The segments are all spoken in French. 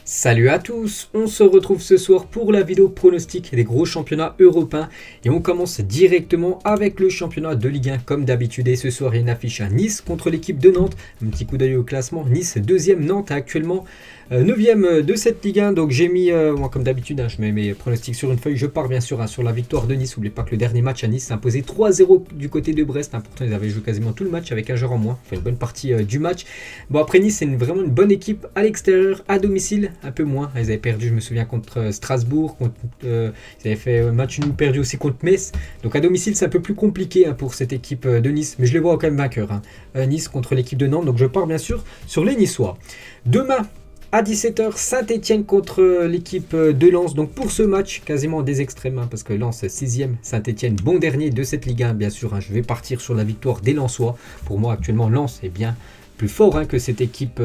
Salut à tous, on se retrouve ce soir pour la vidéo pronostic des gros championnats européens et on commence directement avec le championnat de Ligue 1 comme d'habitude et ce soir il y a une affiche à Nice contre l'équipe de Nantes, un petit coup d'œil au classement, Nice deuxième, Nantes actuellement 9e de cette Ligue 1, donc j'ai mis, moi comme d'habitude, je mets mes pronostics sur une feuille, je pars bien sûr sur la victoire de Nice. N'oubliez pas que le dernier match à Nice s'est imposé 3-0 du côté de Brest, pourtant ils avaient joué quasiment tout le match avec un joueur en moins, fait une bonne partie du match. Bon après Nice c'est vraiment une bonne équipe à l'extérieur, à domicile un peu moins, ils avaient perdu je me souviens contre Strasbourg, ils avaient fait un match nul perdu aussi contre Metz, donc à domicile c'est un peu plus compliqué pour cette équipe de Nice, mais je les vois quand même vainqueurs, Nice contre l'équipe de Nantes, donc je pars bien sûr sur les Niçois. Demain à 17h, Saint-Etienne contre l'équipe de Lens. Donc pour ce match, quasiment des extrêmes, parce que Lens 6e, Saint-Etienne bon dernier de cette Ligue 1, bien sûr. Je vais partir sur la victoire des Lensois. Pour moi, actuellement, Lens est bien plus fort que cette équipe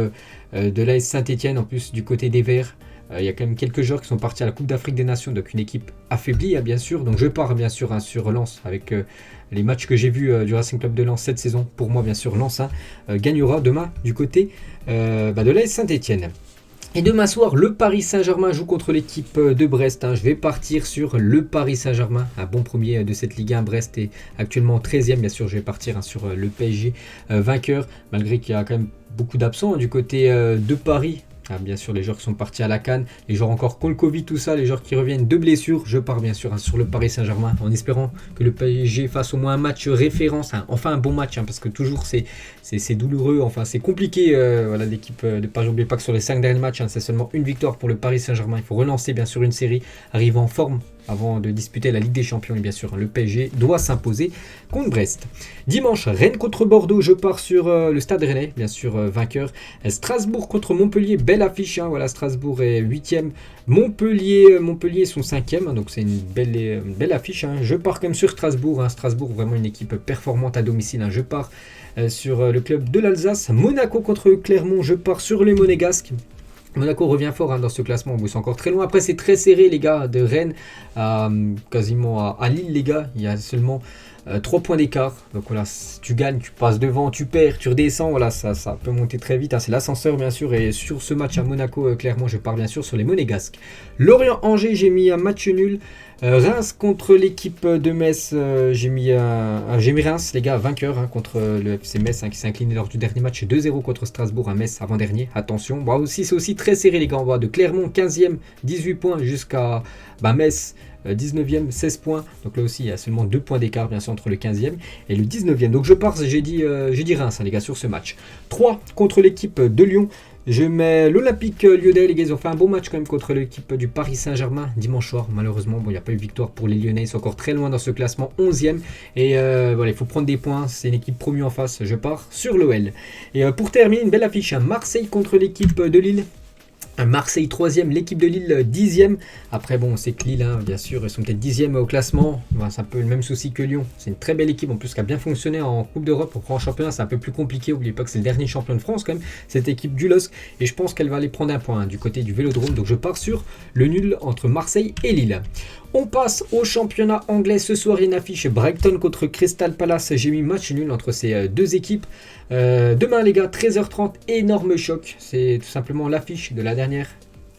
de l'AS Saint-Etienne, en plus du côté des Verts. Il y a quand même quelques joueurs qui sont partis à la Coupe d'Afrique des Nations, donc une équipe affaiblie, bien sûr. Donc je pars bien sûr sur Lens avec les matchs que j'ai vus du Racing Club de Lens cette saison. Pour moi, bien sûr, Lens gagnera demain du côté de l'AS Saint-Etienne. Et demain soir, le Paris Saint-Germain joue contre l'équipe de Brest. Je vais partir sur le Paris Saint-Germain, un bon premier de cette Ligue 1. Brest est actuellement 13e. Bien sûr, je vais partir sur le PSG vainqueur, malgré qu'il y a quand même beaucoup d'absents du côté de Paris. Bien sûr, les joueurs qui sont partis à la CAN, les joueurs encore contre le Covid, tout ça, les joueurs qui reviennent de blessures. Je pars bien sûr sur le Paris Saint-Germain en espérant que le PSG fasse au moins un match référence, enfin un bon match, parce que toujours c'est douloureux, enfin c'est compliqué. L'équipe de Paris, n'oubliez pas que sur les 5 derniers matchs, c'est seulement une victoire pour le Paris Saint-Germain. Il faut relancer bien sûr une série, arriver en forme avant de disputer la Ligue des Champions. Et bien sûr, le PSG doit s'imposer contre Brest. Dimanche, Rennes contre Bordeaux. Je pars sur le Stade Rennais, bien sûr vainqueur. Strasbourg contre Montpellier, belle affiche. Voilà, Strasbourg est 8e. Montpellier sont 5e. Donc c'est une belle affiche. Je pars quand même sur Strasbourg. Strasbourg, vraiment une équipe performante à domicile. Je pars sur le club de l'Alsace. Monaco contre Clermont. Je pars sur les Monégasques. Monaco revient fort dans ce classement, c'est encore très loin. Après c'est très serré les gars, de Rennes quasiment à Lille les gars, il y a seulement 3 points d'écart. Donc voilà, si tu gagnes, tu passes devant, tu perds, tu redescends, voilà, ça peut monter très vite. C'est l'ascenseur bien sûr. Et sur ce match à Monaco, clairement je pars bien sûr sur les Monégasques. Lorient-Angers, j'ai mis un match nul. Reims contre l'équipe de Metz, j'ai mis Reims les gars vainqueur contre le FC Metz qui s'est incliné lors du dernier match 2-0 contre Strasbourg à Metz avant-dernier, attention. C'est aussi très serré les gars, on voit de Clermont 15e 18 points jusqu'à Metz 19e 16 points, donc là aussi il y a seulement 2 points d'écart bien sûr entre le 15e et le 19e, donc je pars, j'ai dit Reims les gars sur ce match. 3 contre l'équipe de Lyon. Je mets l'Olympique Lyonnais, les gars, ils ont fait un bon match quand même contre l'équipe du Paris Saint-Germain dimanche soir. Malheureusement, il n'y a pas eu victoire pour les Lyonnais, ils sont encore très loin dans ce classement, 11e. Et il faut prendre des points, c'est une équipe promue en face, je pars sur l'OL. Et pour terminer, une belle affiche, Marseille contre l'équipe de Lille. Marseille 3e, l'équipe de Lille 10e. Après bon, c'est que Lille, bien sûr, ils sont peut-être 10e au classement. C'est un peu le même souci que Lyon. C'est une très belle équipe en plus qui a bien fonctionné en Coupe d'Europe. Pour prendre en championnat, c'est un peu plus compliqué. N'oubliez pas que c'est le dernier champion de France quand même, cette équipe du LOSC. Et je pense qu'elle va aller prendre un point du côté du Vélodrome. Donc je pars sur le nul entre Marseille et Lille. On passe au championnat anglais. Ce soir, il y a une affiche Brighton contre Crystal Palace. J'ai mis match nul entre ces deux équipes. Demain, les gars, 13h30, énorme choc. C'est tout simplement l'affiche de la dernière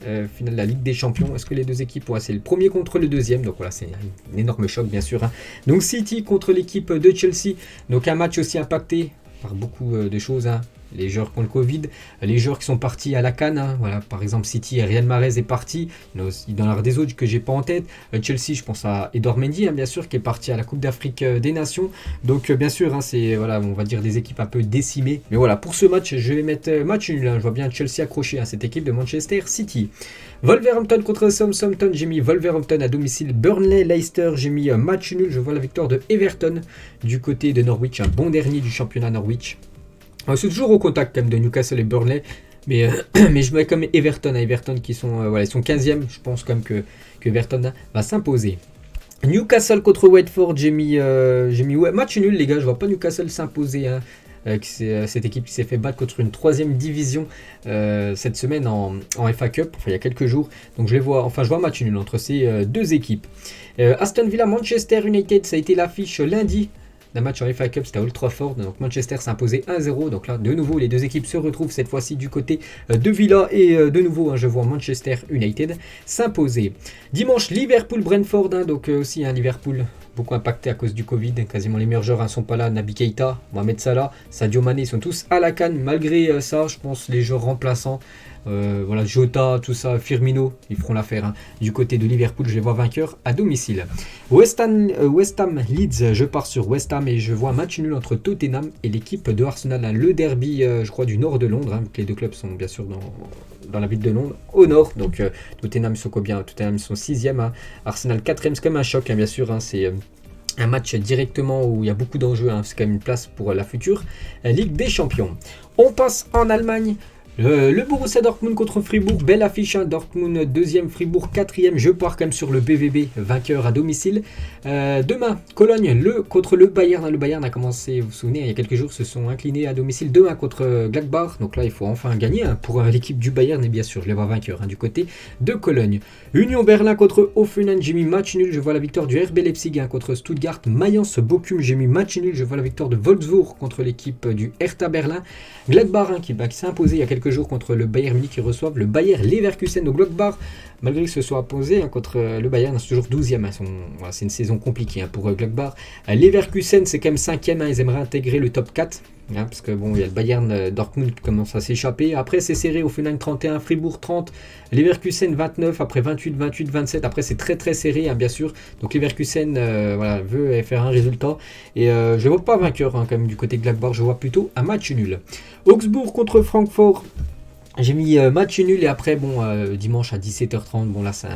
finale de la Ligue des Champions. Est-ce que les deux équipes, c'est le premier contre le deuxième. Donc voilà, c'est un énorme choc, bien sûr. Donc City contre l'équipe de Chelsea. Donc un match aussi impacté par beaucoup de choses. Les joueurs qui ont le Covid, les joueurs qui sont partis à la CAN, voilà, par exemple City, Riyad Mahrez est parti, il y en a aussi dans l'art des autres que j'ai pas en tête. Chelsea, je pense à Edouard Mendy, bien sûr, qui est parti à la Coupe d'Afrique des Nations. Donc bien sûr, c'est voilà, on va dire des équipes un peu décimées. Mais voilà, pour ce match, je vais mettre match nul. Je vois bien Chelsea accroché à cette équipe de Manchester City. Wolverhampton contre Southampton, j'ai mis Wolverhampton à domicile. Burnley, Leicester, j'ai mis match nul. Je vois la victoire de Everton du côté de Norwich, un bon dernier du championnat Norwich. C'est toujours au contact quand même de Newcastle et Burnley, mais je mets comme Everton qui sont, ils sont 15e, je pense quand même que Everton va s'imposer. Newcastle contre Watford, j'ai mis match nul les gars, je vois pas Newcastle s'imposer. C'est cette équipe qui s'est fait battre contre une 3e division cette semaine en FA Cup, il y a quelques jours, donc je vois match nul entre ces deux équipes. Aston Villa, Manchester United, ça a été l'affiche lundi. d'un match en FA Cup, c'était à Old Trafford. Donc Manchester s'est imposé 1-0. Donc là, de nouveau, les deux équipes se retrouvent cette fois-ci du côté de Villa. Et de nouveau, je vois Manchester United s'imposer. Dimanche, Liverpool-Brentford. Donc aussi, Liverpool beaucoup impacté à cause du Covid. Quasiment les meilleurs joueurs ne sont pas là. Naby Keita, Mohamed Salah, Sadio Mané, ils sont tous à la canne. Malgré ça, je pense les joueurs remplaçants, voilà, Jota, tout ça, Firmino, ils feront l'affaire. Du côté de Liverpool, je les vois vainqueurs à domicile. West Ham Leeds, je pars sur West Ham et je vois un match nul entre Tottenham et l'équipe de Arsenal. Le derby, je crois, du nord de Londres. Vu que les deux clubs sont bien sûr dans la ville de Londres, au nord. Donc Tottenham sont combien? Tottenham sont 6e. Arsenal 4e, c'est quand même un choc, bien sûr. C'est un match directement où il y a beaucoup d'enjeux. C'est quand même une place pour la future Ligue des Champions. On passe en Allemagne. Le Borussia Dortmund contre Fribourg, belle affiche, Dortmund 2e, Fribourg 4e, je pars quand même sur le BVB, vainqueur à domicile. Demain, Cologne contre le Bayern, le Bayern a commencé, vous vous souvenez, il y a quelques jours, se sont inclinés à domicile, demain contre Gladbach, donc là il faut enfin gagner pour l'équipe du Bayern, et bien sûr je les vois vainqueurs du côté de Cologne. Union Berlin contre Hoffenheim, j'ai mis match nul, je vois la victoire du RB Leipzig contre Stuttgart. Mayence Bochum, j'ai mis match nul, je vois la victoire de Wolfsburg contre l'équipe du Hertha Berlin. Gladbach qui s'est imposé il y a quelques jours contre le Bayern Munich, qui reçoivent le Bayer Leverkusen. Donc Gladbach, malgré que ce soit imposé contre le Bayern, c'est toujours 12e. Voilà, c'est une saison compliquée pour Gladbach. Leverkusen, c'est quand même 5e. Ils aimeraient intégrer le top 4. Parce que bon, il y a le Bayern Dortmund qui commence à s'échapper. Après, c'est serré. Hoffenheim 31, Fribourg 30, Leverkusen 29, après 28, 28, 27. Après, c'est très très serré, bien sûr. Donc Leverkusen voilà, veut faire un résultat. Et je ne vois pas vainqueur quand même du côté de Gladbach. Je vois plutôt un match nul. Augsbourg contre Francfort. J'ai mis match nul et après, dimanche à 17h30, là c'est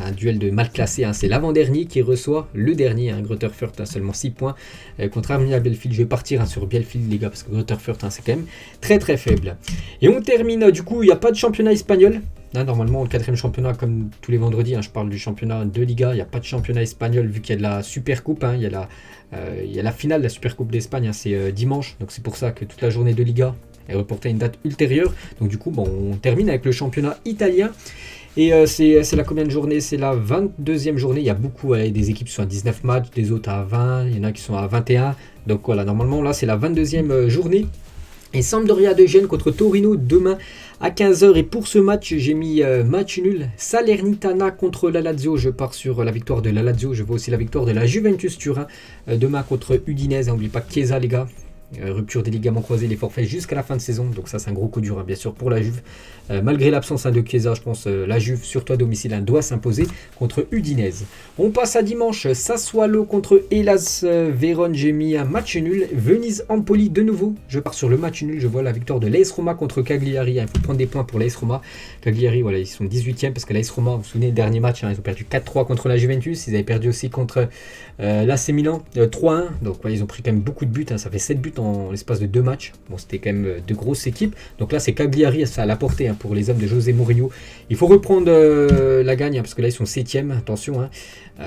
un duel de mal classé. C'est l'avant-dernier qui reçoit le dernier. Greuther Fürth a seulement 6 points contre Arminia Bielefeld. Je vais partir sur Bielefeld, les gars, parce que Greuther Fürth, c'est quand même très très faible. Et on termine, du coup, il n'y a pas de championnat espagnol. Normalement, le 4e championnat, comme tous les vendredis, je parle du championnat de Liga. Il n'y a pas de championnat espagnol vu qu'il y a de la Super Coupe. Il y a la finale de la Super Coupe d'Espagne, c'est dimanche. Donc c'est pour ça que toute la journée de Liga est reportée à une date ultérieure. Donc du coup, on termine avec le championnat italien. Et c'est la combien de journée? C'est la 22e journée. Il y a beaucoup des équipes qui sont à 19 matchs, des autres à 20. Il y en a qui sont à 21. Donc voilà, normalement, là, c'est la 22e journée. Et Sampdoria de Gênes contre Torino demain à 15h. Et pour ce match, j'ai mis match nul. Salernitana contre la Lazio. Je pars sur la victoire de la Lazio. Je vois aussi la victoire de la Juventus Turin demain contre Udinese. N'oubliez pas Chiesa, les gars. Rupture des ligaments croisés, les forfaits jusqu'à la fin de saison. Donc ça, c'est un gros coup dur, bien sûr, pour la Juve. Malgré l'absence de Chiesa, je pense la Juve, surtout à domicile, doit s'imposer contre Udinese. On passe à dimanche. Sassuolo contre Hellas Vérone. J'ai mis un match nul. Venise Empoli de nouveau. Je pars sur le match nul. Je vois la victoire de l'AS Roma contre Cagliari. Il faut prendre des points pour l'AS Roma. Cagliari, voilà, ils sont 18e parce que l'AS Roma, vous vous souvenez, le dernier match, ils ont perdu 4-3 contre la Juventus. Ils avaient perdu aussi contre l'AC Milan 3-1. Donc ils ont pris quand même beaucoup de buts. Ça fait 7 buts en l'espace de 2 matchs. C'était quand même de grosses équipes. Donc là, c'est Cagliari, ça a la portée pour les hommes de José Mourinho. Il faut reprendre la gagne parce que là, ils sont 7e. Attention,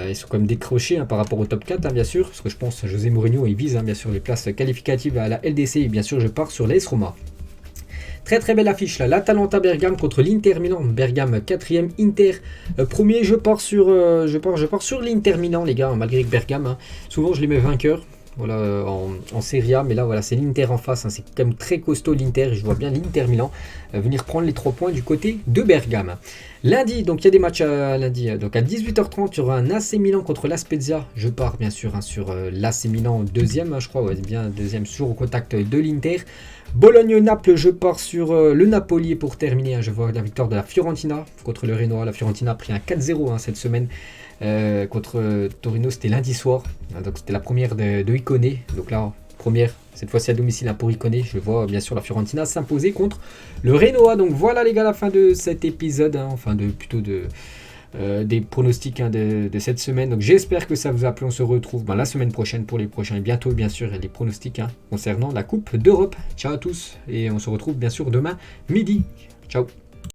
ils sont quand même décrochés par rapport au top 4, bien sûr. Parce que je pense que José Mourinho, il vise bien sûr les places qualificatives à la LDC. Et bien sûr, je pars sur l'AS Roma. Très très belle affiche là, l'Atalanta Bergame contre l'Inter Milan. Bergame 4e, Inter 1er. Je pars sur l'Inter Milan, les gars, malgré que Bergame, souvent je les mets vainqueurs. Voilà, en Serie A, mais là voilà, c'est l'Inter en face, c'est quand même très costaud l'Inter. Je vois bien l'Inter Milan venir prendre les 3 points du côté de Bergame. Lundi, donc il y a des matchs lundi, donc à 18h30 il y aura un AC Milan contre la Spezia. Je pars bien sûr sur l'AC Milan 2e, je crois, bien 2e, sur au contact de l'Inter. Bologne-Naples, je pars sur le Napoli pour terminer. Je vois la victoire de la Fiorentina contre le Renoir. La Fiorentina a pris un 4-0 cette semaine contre Torino, c'était lundi soir. Donc c'était la première de Icone. Donc là, première, cette fois-ci à domicile pour Icone. Je vois bien sûr la Fiorentina s'imposer contre le Renoir. Donc voilà les gars, la fin de cet épisode, des pronostics de cette semaine. Donc j'espère que ça vous a plu. On se retrouve la semaine prochaine pour les prochains. Et bientôt, bien sûr, les pronostics concernant la Coupe d'Europe. Ciao à tous et on se retrouve bien sûr demain midi. Ciao.